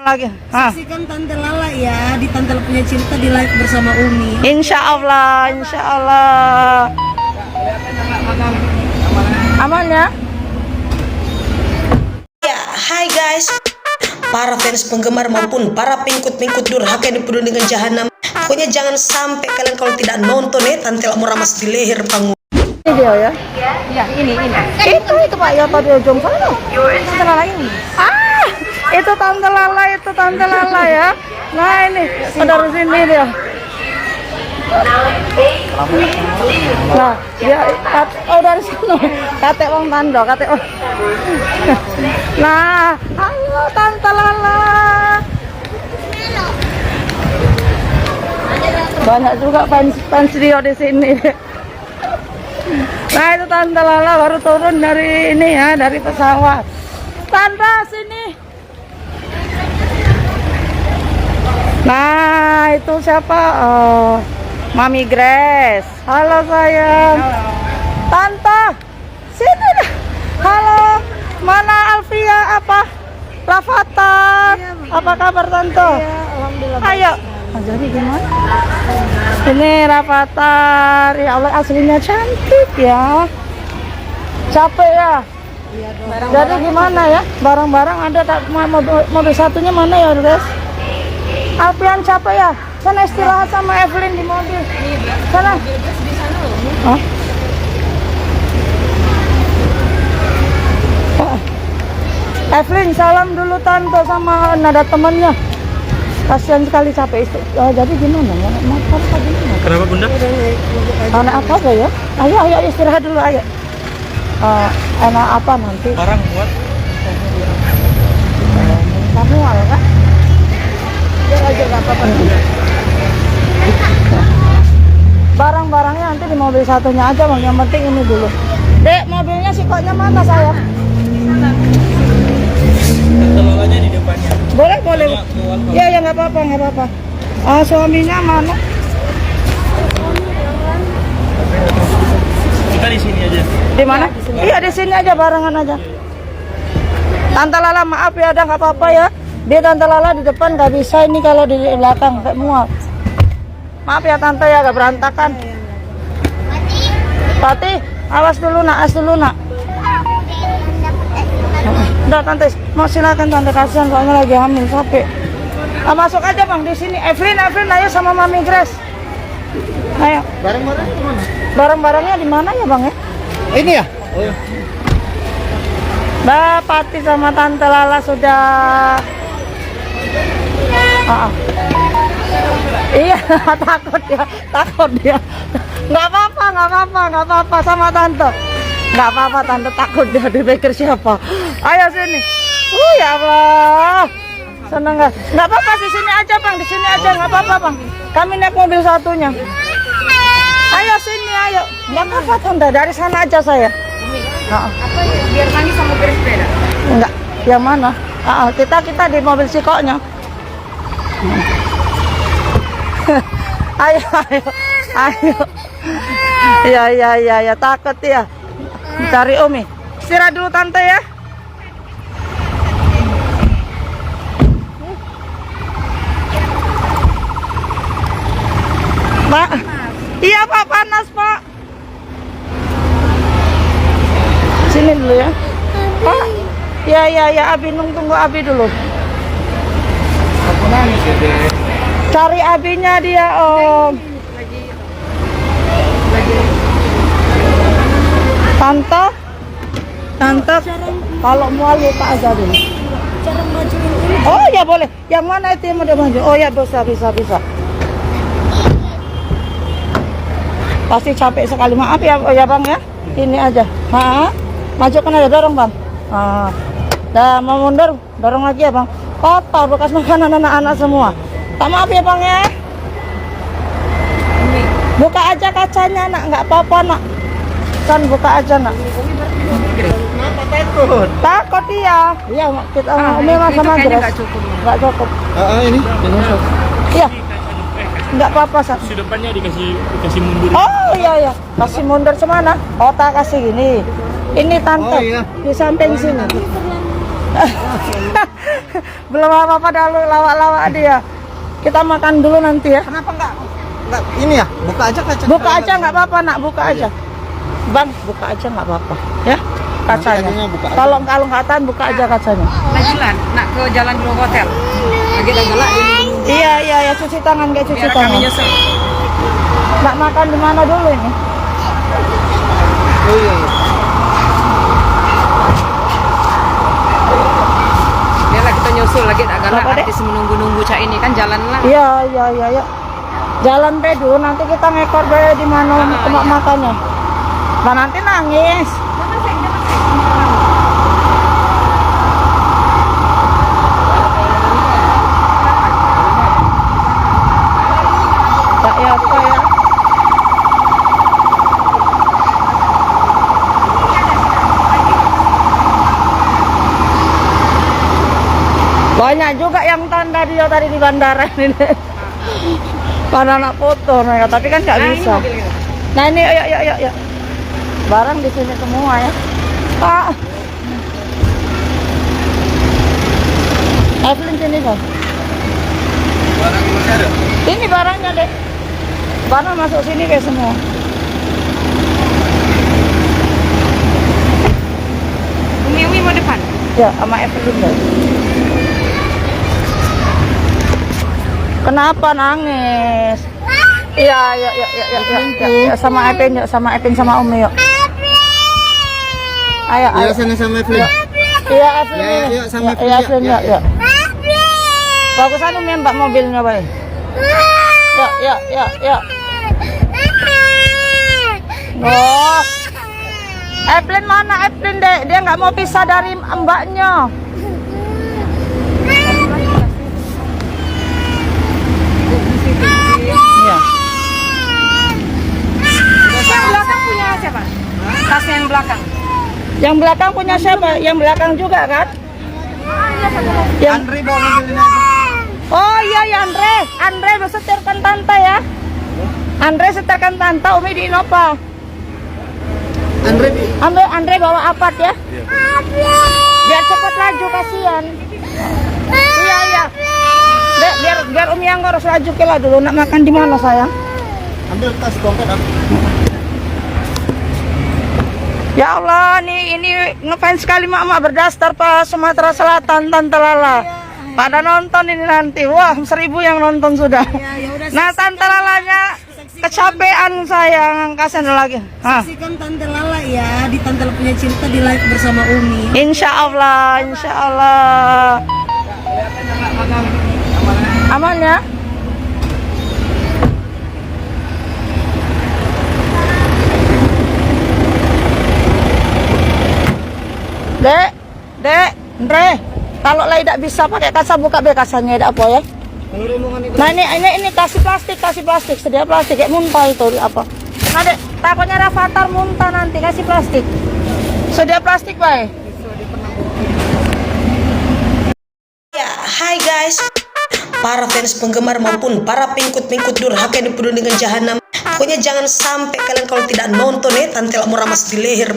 lagi. Saksikan Tante Lala ya di Tante Lala Punya Cerita di live bersama Umi. Insya Allah, insya Allah. Aman ya? Ya, hai guys. Para fans penggemar maupun para pengikut-pengikut durhaka yang dipenuhi dengan jahanam. Pokoknya jangan sampai kalian kalau tidak nonton ya Tante Lala mau ramas di leher panggung. Ini dia ya? Iya, ini. Itu Pak ya tadi ujung sana. Tante Lala ini. Itu Tante Lala ya. Nah ini, dari sini dia. Nah, dia dari sana. Kate wong tanda, kate. Nah, halo Tante Lala. Banyak juga fans Rio di sini. Nah, itu Tante Lala baru turun dari ini ya, dari pesawat. Tante sini. Nah, itu siapa? Mami Grace. Halo sayang. Halo. Tante, sini dah. Halo. Mana Alfia apa? Rafathar. Iya, apa kabar Tante? Iya, alhamdulillah. Ayo. Jadi gimana? Ini Rafathar. Ya Allah, aslinya cantik ya. Capek ya? Iya dong. Jadi gimana ya? Barang-barang ada tak, mobil satunya mana ya, Grace? Alfian capek ya? Sana istirahat sama Evelyn di mobil. Sana. Di sana loh. Hah? Evelyn salam dulu Tante sama nada temannya. Kasihan sekali capek istri. Jadi gimana? Mau apa gimana? Kenapa Bunda? Anak apa ya? Ayo istirahat dulu ayo. Enak apa nanti? Barang buat. Kamu enggak? Biar aja enggak apa-apa. Barang-barangnya nanti di mobil satunya aja Bang. Yang penting ini dulu. Dek, mobilnya sikotnya mana saya? Telolanya di depannya. Boleh. Ya nggak apa-apa. Suaminya mana? Kita di sini aja. Di mana? Iya di sini aja barengan aja. Tante Lala maaf ya, ada nggak apa-apa ya. Dia Tante Lala di depan nggak bisa ini kalau di belakang kayak mual. Maaf ya Tante ya, agak berantakan. Tati, awas dulu nak. Udah Tante, mau silakan Tante, kasihan soalnya lagi hamil capek. Masuk aja Bang di sini. Evelyn ayo sama Mami Grace. Ayo. Barang-barang di mana? Barang-barangnya di mana ya Bang ya? Ini ya? Oh ya. Mbak Pati sama Tante Lala sudah. Iya, takut dia. Nggak apa-apa sama Tante. Nggak apa-apa Tante, takut dia dipikir siapa. Ayo sini. Ya Allah. Seneng nggak apa-apa, di sini aja Bang, nggak apa-apa Bang. Kami naik mobil satunya. Ayo sini, ayo. Nggak apa-apa Tante, dari sana aja saya. Apa ya? Biar mandi sama bersepeda. Enggak, yang mana? Kita di mobil sikoknya. Ayo. Ya, takut ya. Cari Umi. Istirahat dulu Tante ya. Pak. Iya Pak, panas Pak. Sini dulu ya. Pak. Ya, Abi tunggu Abi dulu. Cari Abinya dia Om. Tante, kalau mau lupa aja dulu. Oh ya boleh. Yang mana itu yang mau dia maju? Oh ya bisa. Pasti capek sekali. Maaf ya Bang ya. Ini aja. Majukan aja, dorong Bang. Dah mau mundur, dorong lagi ya Bang. Kotor bekas makanan anak-anak semua. Maaf ya Bang ya. Buka aja kacanya nak, nggak apa-apa nak. Kan buka aja nak. Kenapa takut? Takut iya. Iya kita Umi sama Grace. Nggak cukup. Ini. Iya. Nggak apa-apa Sat. Di depannya dikasih mundur. Oh iya. Kasih mundur semana? Tak kasih gini. Ini Tante. Oh, iya. Di samping sini. Belum apa-apa dah lu lawak-lawak dia. Kita makan dulu nanti ya. Kenapa enggak ini ya? Buka aja kaca. Buka aja nggak apa-apa nak, buka aja. Bang, buka aja nggak apa-apa ya kacanya. kacanya buka aja. Kalau nggak tahan buka aja kacanya. Najilan, nak ke jalan dulu hotel. Lagi dah galak ini. Iya, cuci tangan kayak cuci Biar kami tangan. nyusul. Nak makan di mana dulu ini? Oh iya. Biarlah kita nyusul lagi dah galak. Apa, Dek? Artis menunggu-nunggu cak ini kan jalan lah. Iya. Jalan deh dulu, nanti kita ngekor deh di mana tempat makannya. Nah nanti nangis. Ya apa ya? Banyak juga yang tanda dia tadi di bandara ini. Pada anak foto mereka, tapi kan nggak bisa. Nah ini, yuk. Barang di sini semua ya. Pak. Evelyn sini kan? Barang masih ada. Ini barangnya deh. Barang masuk sini kayak semua. Umi mau depan. Ya, sama Evelyn deh. Kenapa nangis? Iya, ya. Sama Epin, yuk. Sama Epin sama Umi yuk. Ayo. Ya sana sama Evelyn. Iya, Evelyn. Ya, yuk, sama Evelyn, Iya, Evelyn, yuk. yuk. Bagus anu Mbak mobilnya, Bay. Yuk. Oh. Evelyn mana Evelyn deh? Dia nggak mau pisah dari mbaknya. Iya. Yang belakang punya siapa? Tasnya yang belakang. Yang belakang punya siapa? Yang belakang juga kan? Yang... Andri bawa mobil ini aja. Oh iya ya Andre bersetirkan tante ya. Andre setirkan tante, Umi di Innova. Andre bawa apart ya. Biar cepat laju kasihan. Iya. Dek, biar Umi yang harus laju ke lah dulu. Nak makan di mana sayang? Ambil tas dompet aku. Ya Allah, ini ngefans sekali mak berdasar Pak Sumatera Selatan Tante Lala. Pada nonton ini nanti, wah 1.000 yang nonton sudah. Nah Tante Lalanya kecapean sayang, kasihan lagi. Saksikan Tante Lala ya di Tante Lala Punya Cerita di live bersama Umi. Insya Allah. Aman ya? Dek, Andre, kalau lah tidak bisa pakai kaca buka be kacanya, ada apa ya? Nah ini kasih plastik, sedia plastik kayak muntah itu apa? Nah dek, takutnya Rafathar muntah nanti, kasih plastik. Sedia plastik baik. Ya, hai guys. Para fans penggemar maupun para pengikut durhaka yang dipenuhi dengan jahanam. Pokoknya jangan sampai kalian kalau tidak nonton ya, Tante Lala mau ramas di leher.